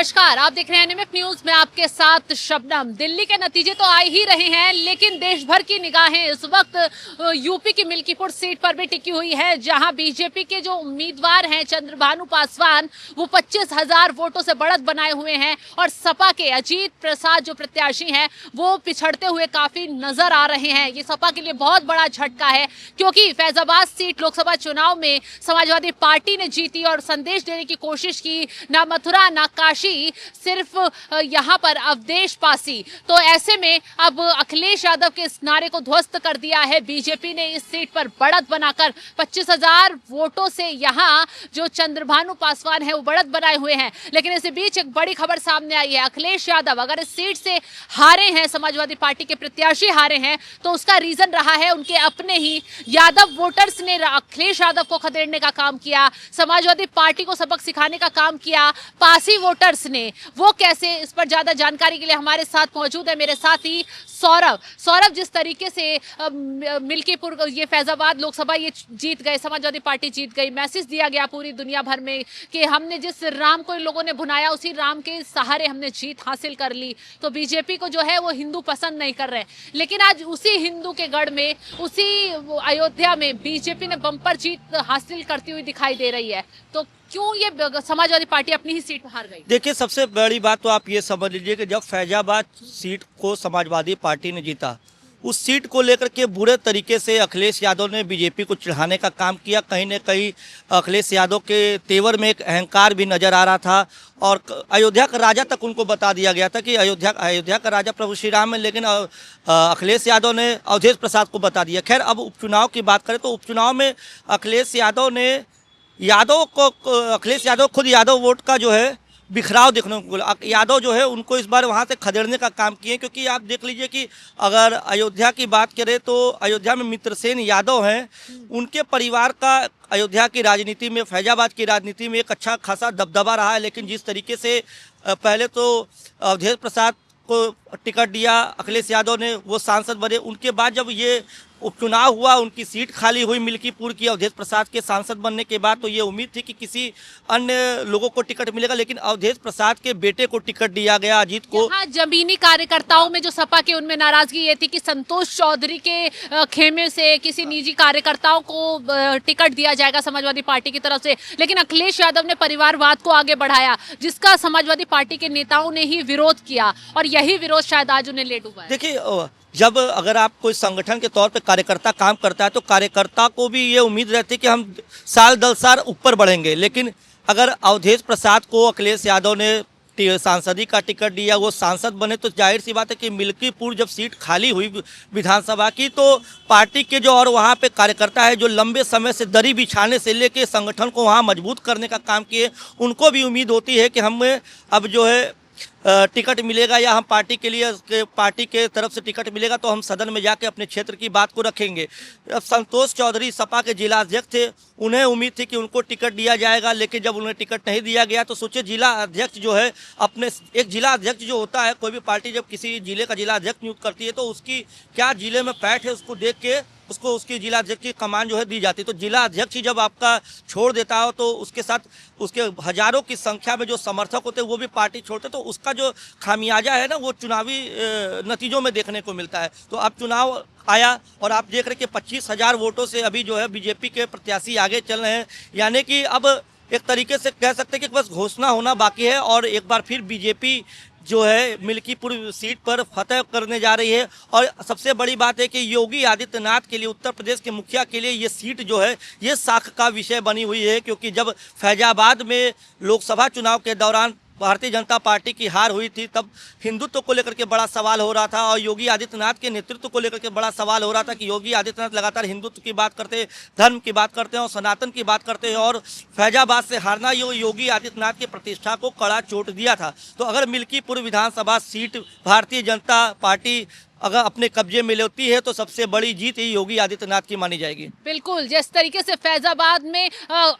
नमस्कार, आप देख रहे हैं एनएमएफ न्यूज में आपके साथ शबनम। दिल्ली के नतीजे तो आ ही रहे हैं, लेकिन देश भर की निगाहें इस वक्त यूपी की मिल्कीपुर सीट पर भी टिकी हुई है, जहां बीजेपी के जो उम्मीदवार हैं चंद्रभानु पासवान, वो 25,000 वोटों से बढ़त बनाए हुए हैं और सपा के अजीत प्रसाद जो प्रत्याशी हैं वो पिछड़ते हुए काफी नजर आ रहे हैं। ये सपा के लिए बहुत बड़ा झटका है, क्योंकि फैजाबाद सीट लोकसभा चुनाव में समाजवादी पार्टी ने जीती और संदेश देने की कोशिश की, ना मथुरा ना काशी, सिर्फ यहाँ पर अवधेश पासी। तो ऐसे में अब अखिलेश यादव के इस नारे को ध्वस्त कर दिया है बीजेपी ने, इस सीट पर बढ़त बनाकर 25,000 वोटों से यहाँ जो चंद्रभानु पासवान है वो बढ़त बनाए हुए हैं। लेकिन इसी बीच एक बड़ी खबर सामने आई है, अखिलेश यादव अगर इस सीट से हारे हैं, समाजवादी पार्टी के प्रत्याशी हारे हैं, तो उसका रीजन रहा है उनके अपने ही यादव वोटर्स ने अखिलेश यादव को खदेड़ने का काम किया, समाजवादी पार्टी को सबक सिखाने का काम किया पासी वोटर्स ने। वो कैसे, इस पर ज्यादा जानकारी के लिए हमारे साथ मौजूद है मेरे साथी सौरभ। जिस तरीके से मिल्कीपुर ये फैजाबाद लोकसभा ये जीत गए, समाजवादी पार्टी जीत गई, मैसेज दिया गया पूरी दुनिया भर में कि हमने जिस राम को इन लोगों ने भुनाया उसी राम के सहारे हमने जीत हासिल कर ली। तो बीजेपी को जो है वो हिंदू पसंद नहीं कर रहे, लेकिन आज उसी हिंदू के गढ़ में, उसी अयोध्या में बीजेपी ने बम्पर जीत हासिल करती हुई दिखाई दे रही है। तो क्यों ये समाजवादी पार्टी अपनी ही सीट हार गई? देखिए, सबसे बड़ी बात तो आप ये समझ लीजिए कि जब फैजाबाद सीट को समाजवादी पार्टी ने जीता, उस सीट को लेकर के बुरे तरीके से अखिलेश यादव ने बीजेपी को चिढ़ाने का काम किया। कहीं न कहीं अखिलेश यादव के तेवर में एक अहंकार भी नजर आ रहा था और अयोध्या का राजा तक उनको बता दिया गया था कि अयोध्या का राजा प्रभु श्री राम है, लेकिन अखिलेश यादव ने अवधेश प्रसाद को बता दिया। खैर, अब उपचुनाव की बात करें तो उपचुनाव में अखिलेश यादव खुद यादव वोट का जो है बिखराव देखने को मिला। यादव जो है उनको इस बार वहाँ से खदेड़ने का काम किए, क्योंकि आप देख लीजिए कि अगर अयोध्या की बात करें तो अयोध्या में मित्रसेन यादव हैं, उनके परिवार का अयोध्या की राजनीति में, फैजाबाद की राजनीति में एक अच्छा खासा दबदबा रहा है। लेकिन जिस तरीके से पहले तो अवधेश प्रसाद को टिकट दिया अखिलेश यादव ने, वो सांसद बने, उनके बाद जब ये उपचुनाव हुआ, उनकी सीट खाली हुई मिल्कीपुर की अवधेश प्रसाद के सांसद बनने के बाद, तो ये उम्मीद थी कि किसी अन्य लोगों को टिकट मिलेगा, लेकिन अवधेश प्रसाद के बेटे को टिकट दिया गया, अजीत को। हाँ, जमीनी कार्यकर्ताओं में जो सपा के, उनमें नाराजगी ये थी कि संतोष चौधरी के खेमे से किसी निजी कार्यकर्ताओं को टिकट दिया जाएगा समाजवादी पार्टी की तरफ से, लेकिन अखिलेश यादव ने परिवारवाद को आगे बढ़ाया, जिसका समाजवादी पार्टी के नेताओं ने ही विरोध किया और यही विरोध शायद आज उन्हें ले डूबा है। देखिए, जब अगर आप कोई संगठन के तौर पे कार्यकर्ता काम करता है तो कार्यकर्ता को भी ये उम्मीद रहती है कि हम साल 10 साल ऊपर बढ़ेंगे। लेकिन अगर अवधेश प्रसाद को अखिलेश यादव ने सांसदी का टिकट दिया, वो सांसद बने, तो जाहिर सी बात है कि मिल्कीपुर जब सीट खाली हुई विधानसभा की, तो पार्टी के जो और वहाँ पे कार्यकर्ता है जो लंबे समय से दरी बिछाने से लेके संगठन को वहाँ मजबूत करने का काम किए, उनको भी उम्मीद होती है कि हमें अब जो है टिकट मिलेगा या हम पार्टी के तरफ से टिकट मिलेगा तो हम सदन में जाके अपने क्षेत्र की बात को रखेंगे। अब संतोष चौधरी सपा के जिला अध्यक्ष थे, उन्हें उम्मीद थी कि उनको टिकट दिया जाएगा, लेकिन जब उन्हें टिकट नहीं दिया गया तो सोचिए, जिला अध्यक्ष जो है अपने, एक जिला अध्यक्ष जो होता है, कोई भी पार्टी जब किसी जिले का जिला अध्यक्ष नियुक्त करती है तो उसकी क्या जिले में पैठ है उसको देख के उसको उसकी जिला अध्यक्ष की कमान जो है दी जाती है। तो जिला अध्यक्ष ही जब आपका छोड़ देता हो तो उसके साथ उसके हजारों की संख्या में जो समर्थक होते हैं वो भी पार्टी छोड़ते, तो उसका जो खामियाजा है ना वो चुनावी नतीजों में देखने को मिलता है। तो अब चुनाव आया और आप देख रहे हैं कि 25,000 वोटों से अभी जो है बीजेपी के प्रत्याशी आगे चल रहे हैं, यानी कि अब एक तरीके से कह सकते हैं कि बस घोषणा होना बाकी है और एक बार फिर बीजेपी जो है मिल्कीपुर सीट पर फतह करने जा रही है। और सबसे बड़ी बात है कि योगी आदित्यनाथ के लिए, उत्तर प्रदेश के मुखिया के लिए ये सीट जो है ये साख का विषय बनी हुई है, क्योंकि जब फैजाबाद में लोकसभा चुनाव के दौरान भारतीय जनता पार्टी की हार हुई थी, तब हिंदुत्व को लेकर के बड़ा सवाल हो रहा था और योगी आदित्यनाथ के नेतृत्व को लेकर के बड़ा सवाल हो रहा था कि योगी आदित्यनाथ लगातार हिंदुत्व की बात करते हैं, धर्म की बात करते हैं और सनातन की बात करते हैं, और फैजाबाद से हारना योगी आदित्यनाथ की प्रतिष्ठा को कड़ा चोट दिया था। तो अगर मिल्कीपुर विधानसभा सीट भारतीय जनता पार्टी अगर अपने कब्जे में लेती है तो सबसे बड़ी जीत ही योगी आदित्यनाथ की मानी जाएगी। बिल्कुल, जिस तरीके से फैजाबाद में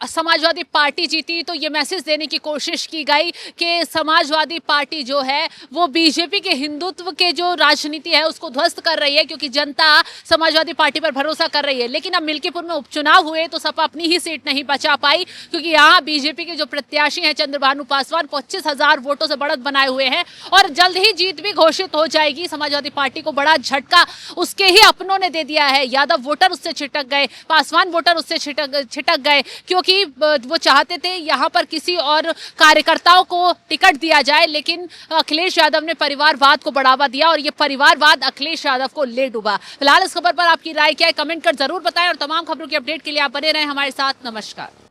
समाजवादी पार्टी जीती तो ये मैसेज देने की कोशिश की गई कि समाजवादी पार्टी जो है वो बीजेपी के हिंदुत्व के जो राजनीति है उसको ध्वस्त कर रही है, क्योंकि जनता समाजवादी पार्टी पर भरोसा कर रही है। लेकिन अब मिल्कीपुर में उपचुनाव हुए तो सपा अपनी ही सीट नहीं बचा पाई, क्योंकि यहाँ बीजेपी के जो प्रत्याशी हैं चंद्रभानु पासवान 25,000 वोटों से बढ़त बनाए हुए हैं और जल्द ही जीत भी घोषित हो जाएगी। समाजवादी पार्टी को बड़ा झटका उसके ही अपनों ने दे दिया है। यादव वोटर उससे छिटक गए, पासवान वोटर उससे छिटक गए, क्योंकि वो चाहते थे यहाँ पर किसी और कार्यकर्ताओं को टिकट दिया जाए, लेकिन अखिलेश यादव ने परिवारवाद को बढ़ावा दिया और ये परिवारवाद अखिलेश यादव को ले डूबा। फिलहाल इस खबर पर आपकी राय क्या है, कमेंट कर जरूर बताएं और तमाम खबरों की अपडेट के लिए आप बने रहें हमारे साथ। नमस्कार।